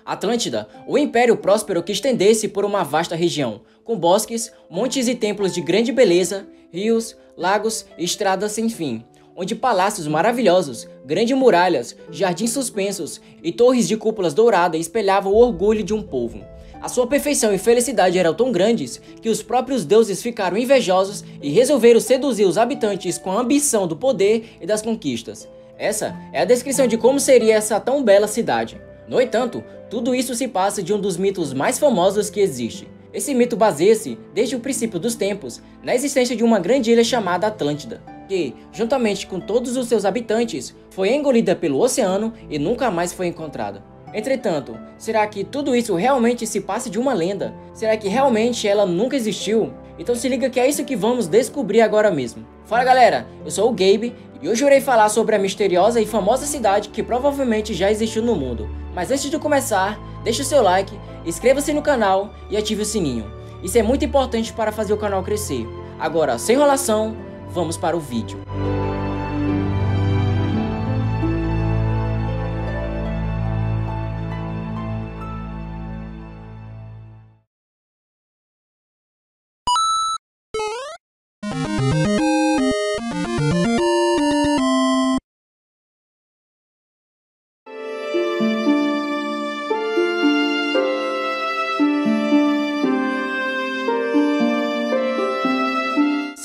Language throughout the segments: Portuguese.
Atlântida, o império próspero que estendesse por uma vasta região, com bosques, montes e templos de grande beleza, rios, lagos e estradas sem fim, onde palácios maravilhosos, grandes muralhas, jardins suspensos e torres de cúpulas douradas espelhavam o orgulho de um povo. A sua perfeição e felicidade eram tão grandes que os próprios deuses ficaram invejosos e resolveram seduzir os habitantes com a ambição do poder e das conquistas. Essa é a descrição de como seria essa tão bela cidade. No entanto, tudo isso se passa de um dos mitos mais famosos que existe. Esse mito baseia-se, desde o princípio dos tempos, na existência de uma grande ilha chamada Atlântida, que, juntamente com todos os seus habitantes, foi engolida pelo oceano e nunca mais foi encontrada. Entretanto, será que tudo isso realmente se passa de uma lenda? Será que realmente ela nunca existiu? Então se liga que é isso que vamos descobrir agora mesmo. Fala galera, eu sou o Gabe e hoje eu irei falar sobre a misteriosa e famosa cidade que provavelmente já existiu no mundo. Mas antes de começar, deixe o seu like, inscreva-se no canal e ative o sininho. Isso é muito importante para fazer o canal crescer. Agora, sem enrolação, vamos para o vídeo.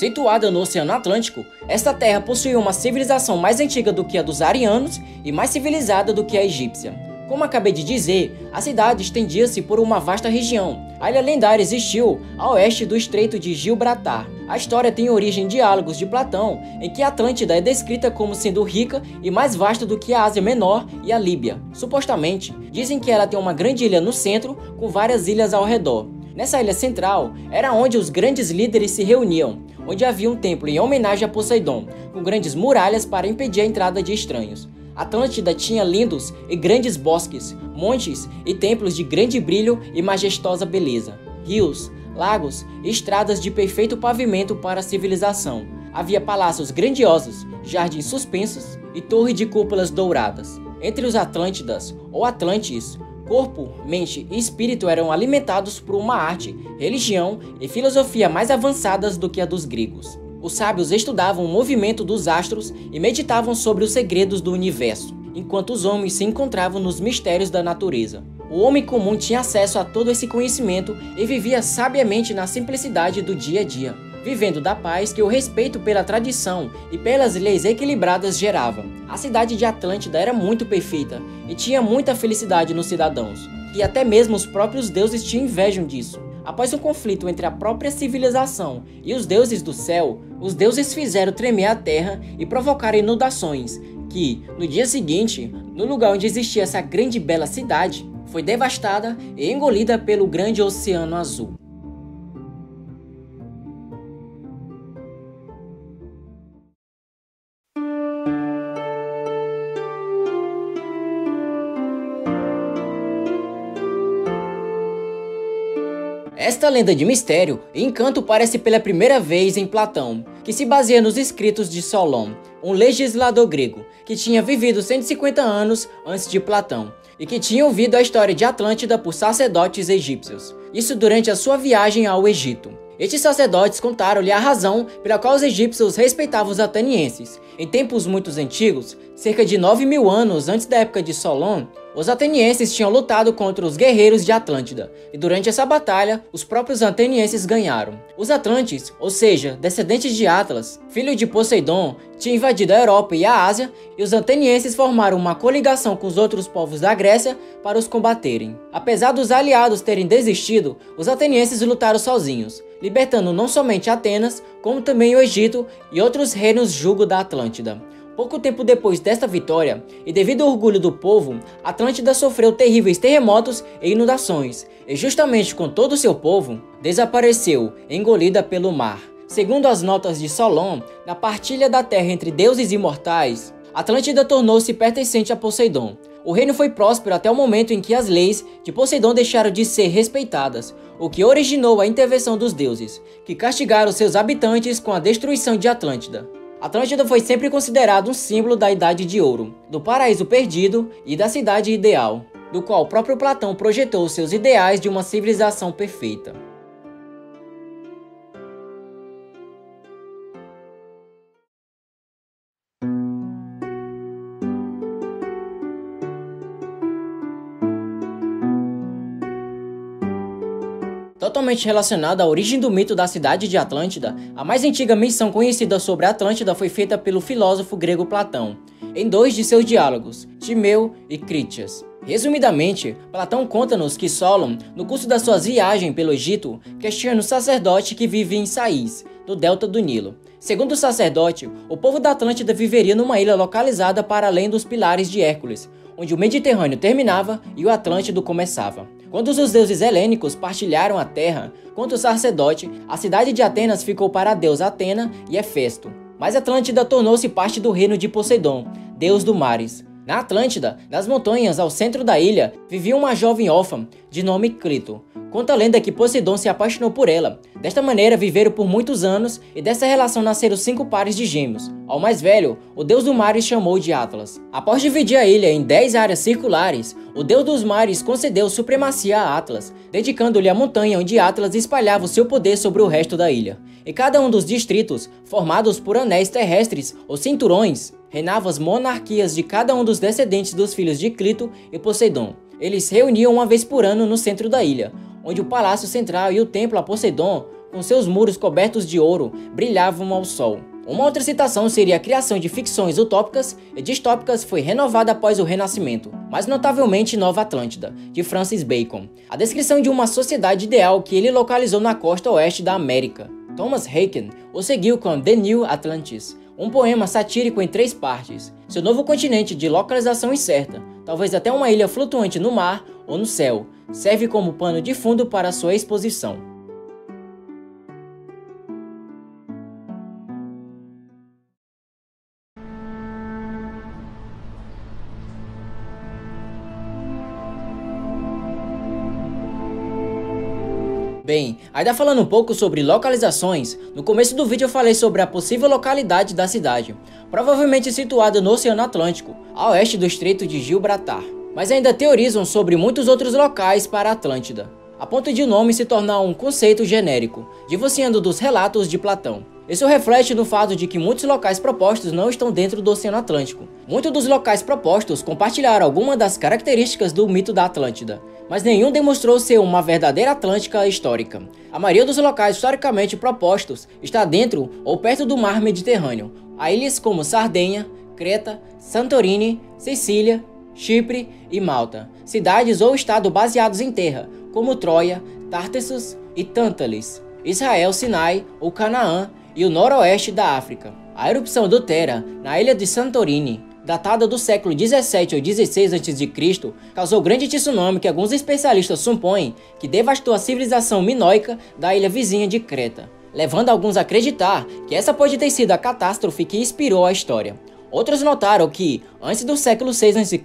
Situada no Oceano Atlântico, esta terra possuía uma civilização mais antiga do que a dos arianos e mais civilizada do que a egípcia. Como acabei de dizer, a cidade estendia-se por uma vasta região. A ilha lendária existiu a oeste do Estreito de Gibraltar. A história tem origem em diálogos de Platão, em que a Atlântida é descrita como sendo rica e mais vasta do que a Ásia Menor e a Líbia. Supostamente, dizem que ela tem uma grande ilha no centro, com várias ilhas ao redor. Nessa ilha central, era onde os grandes líderes se reuniam, onde havia um templo em homenagem a Poseidon, com grandes muralhas para impedir a entrada de estranhos. Atlântida tinha lindos e grandes bosques, montes e templos de grande brilho e majestosa beleza, rios, lagos e estradas de perfeito pavimento para a civilização. Havia palácios grandiosos, jardins suspensos e torres de cúpulas douradas. Entre os Atlântidas, ou Atlantes, corpo, mente e espírito eram alimentados por uma arte, religião e filosofia mais avançadas do que a dos gregos. Os sábios estudavam o movimento dos astros e meditavam sobre os segredos do universo, enquanto os homens se encontravam nos mistérios da natureza. O homem comum tinha acesso a todo esse conhecimento e vivia sabiamente na simplicidade do dia a dia, vivendo da paz que o respeito pela tradição e pelas leis equilibradas gerava. A cidade de Atlântida era muito perfeita e tinha muita felicidade nos cidadãos, e até mesmo os próprios deuses tinham inveja disso. Após um conflito entre a própria civilização e os deuses do céu, os deuses fizeram tremer a terra e provocaram inundações, que, no dia seguinte, no lugar onde existia essa grande e bela cidade, foi devastada e engolida pelo grande Oceano Azul. Esta lenda de mistério e encanto aparece pela primeira vez em Platão, que se baseia nos escritos de Solon, um legislador grego, que tinha vivido 150 anos antes de Platão, e que tinha ouvido a história de Atlântida por sacerdotes egípcios, isso durante a sua viagem ao Egito. Estes sacerdotes contaram-lhe a razão pela qual os egípcios respeitavam os atenienses. Em tempos muito antigos, cerca de 9.000 anos antes da época de Solon, os atenienses tinham lutado contra os guerreiros de Atlântida, e durante essa batalha, os próprios atenienses ganharam. Os Atlantes, ou seja, descendentes de Atlas, filho de Poseidon, tinham invadido a Europa e a Ásia, e os atenienses formaram uma coligação com os outros povos da Grécia para os combaterem. Apesar dos aliados terem desistido, os atenienses lutaram sozinhos, libertando não somente Atenas, como também o Egito e outros reinos jugo da Atlântida. Pouco tempo depois desta vitória, e devido ao orgulho do povo, Atlântida sofreu terríveis terremotos e inundações, e justamente com todo o seu povo, desapareceu, engolida pelo mar. Segundo as notas de Solon, na partilha da terra entre deuses e mortais, Atlântida tornou-se pertencente a Poseidon. O reino foi próspero até o momento em que as leis de Poseidon deixaram de ser respeitadas, o que originou a intervenção dos deuses, que castigaram seus habitantes com a destruição de Atlântida. Atlântida foi sempre considerado um símbolo da Idade de Ouro, do paraíso perdido e da cidade ideal, do qual o próprio Platão projetou seus ideais de uma civilização perfeita. Totalmente relacionada à origem do mito da cidade de Atlântida, a mais antiga menção conhecida sobre Atlântida foi feita pelo filósofo grego Platão, em 2 de seus diálogos, Timeu e Critias. Resumidamente, Platão conta-nos que Solon, no curso das suas viagens pelo Egito, questiona o sacerdote que vive em Sais, no delta do Nilo. Segundo o sacerdote, o povo da Atlântida viveria numa ilha localizada para além dos pilares de Hércules, onde o Mediterrâneo terminava e o Atlântido começava. Quando os deuses helênicos partilharam a terra, quanto o sacerdote, a cidade de Atenas ficou para a deusa Atena e Hefesto. Mas Atlântida tornou-se parte do reino de Poseidon, deus do mares. Na Atlântida, nas montanhas ao centro da ilha, vivia uma jovem órfã, de nome Clito. Conta a lenda que Poseidon se apaixonou por ela. Desta maneira viveram por muitos anos e dessa relação nasceram 5 pares de gêmeos. Ao mais velho, o deus do mares chamou de Atlas. Após dividir a ilha em 10 áreas circulares, o deus dos mares concedeu supremacia a Atlas, dedicando-lhe a montanha onde Atlas espalhava o seu poder sobre o resto da ilha. Em cada um dos distritos, formados por anéis terrestres ou cinturões, reinavam as monarquias de cada um dos descendentes dos filhos de Clito e Poseidon. Eles se reuniam uma vez por ano no centro da ilha, onde o palácio central e o templo a Poseidon, com seus muros cobertos de ouro, brilhavam ao sol. Uma outra citação seria a criação de ficções utópicas e distópicas foi renovada após o Renascimento, mais notavelmente Nova Atlântida, de Francis Bacon. A descrição de uma sociedade ideal que ele localizou na costa oeste da América. Thomas Haken o seguiu com The New Atlantis, um poema satírico em 3 partes. Seu novo continente de localização incerta, talvez até uma ilha flutuante no mar ou no céu, serve como pano de fundo para sua exposição. Bem, ainda falando um pouco sobre localizações, no começo do vídeo eu falei sobre a possível localidade da cidade, provavelmente situada no Oceano Atlântico, a oeste do Estreito de Gibraltar. Mas ainda teorizam sobre muitos outros locais para a Atlântida, a ponto de o nome se tornar um conceito genérico, divorciando dos relatos de Platão. Isso reflete no fato de que muitos locais propostos não estão dentro do Oceano Atlântico. Muitos dos locais propostos compartilharam algumas das características do mito da Atlântida, mas nenhum demonstrou ser uma verdadeira Atlântica histórica. A maioria dos locais historicamente propostos está dentro ou perto do mar Mediterrâneo. Há ilhas como Sardenha, Creta, Santorini, Sicília, Chipre e Malta. Cidades ou estados baseados em terra, como Troia, Tartessos e Tântalis, Israel, Sinai ou Canaã e o noroeste da África. A erupção do Thera, na ilha de Santorini, datada do século 17 ou 16 a.C., causou grande tsunami que alguns especialistas supõem que devastou a civilização minoica da ilha vizinha de Creta, levando alguns a acreditar que essa pode ter sido a catástrofe que inspirou a história. Outros notaram que, antes do século 6 a.C.,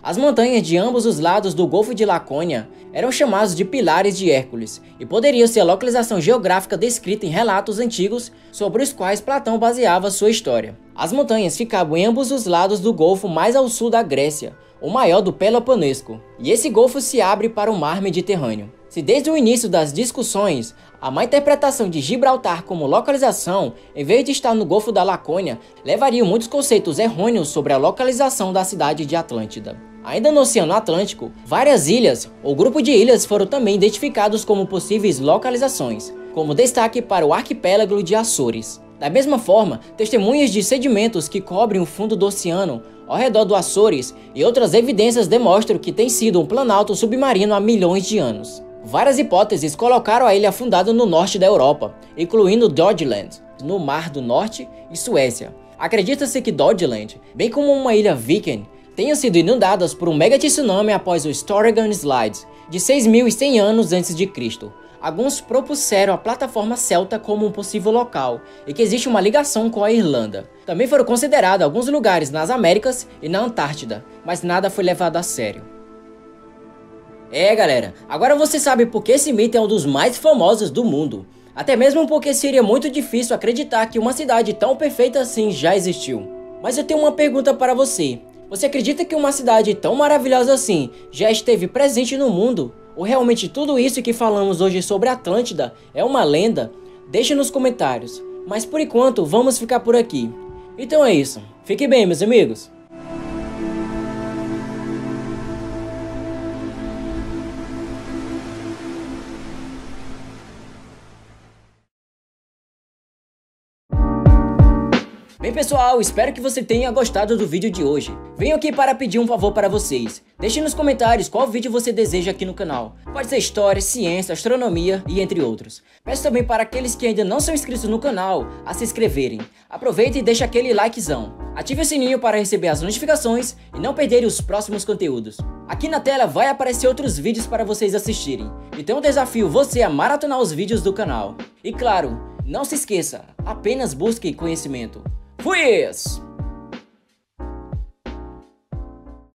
as montanhas de ambos os lados do Golfo de Lacônia eram chamadas de Pilares de Hércules e poderiam ser a localização geográfica descrita em relatos antigos sobre os quais Platão baseava sua história. As montanhas ficavam em ambos os lados do Golfo mais ao sul da Grécia, o maior do Peloponeso, e esse golfo se abre para o mar Mediterrâneo. Se desde o início das discussões, a má interpretação de Gibraltar como localização, em vez de estar no Golfo da Lacônia, levaria muitos conceitos errôneos sobre a localização da cidade de Atlântida. Ainda no Oceano Atlântico, várias ilhas ou grupo de ilhas foram também identificados como possíveis localizações, como destaque para o arquipélago de Açores. Da mesma forma, testemunhas de sedimentos que cobrem o fundo do oceano ao redor do Açores e outras evidências demonstram que tem sido um planalto submarino há milhões de anos. Várias hipóteses colocaram a ilha afundada no norte da Europa, incluindo Doggerland, no Mar do Norte e Suécia. Acredita-se que Doggerland, bem como uma ilha viking, tenham sido inundadas por um mega tsunami após o Storegga Slide, de 6.100 anos antes de Cristo. Alguns propuseram a plataforma celta como um possível local e que existe uma ligação com a Irlanda. Também foram considerados alguns lugares nas Américas e na Antártida, mas nada foi levado a sério. Galera, agora você sabe por que esse mito é um dos mais famosos do mundo. Até mesmo porque seria muito difícil acreditar que uma cidade tão perfeita assim já existiu. Mas eu tenho uma pergunta para você. Você acredita que uma cidade tão maravilhosa assim já esteve presente no mundo? Ou realmente tudo isso que falamos hoje sobre Atlântida é uma lenda? Deixe nos comentários. Mas por enquanto, vamos ficar por aqui. Então é isso. Fique bem, meus amigos. Bem pessoal, espero que você tenha gostado do vídeo de hoje. Venho aqui para pedir um favor para vocês. Deixe nos comentários qual vídeo você deseja aqui no canal. Pode ser história, ciência, astronomia e entre outros. Peço também para aqueles que ainda não são inscritos no canal a se inscreverem. Aproveite e deixe aquele likezão. Ative o sininho para receber as notificações e não perder os próximos conteúdos. Aqui na tela vai aparecer outros vídeos para vocês assistirem. Então eu desafio você a maratonar os vídeos do canal. E claro, não se esqueça, apenas busque conhecimento. Fui isso!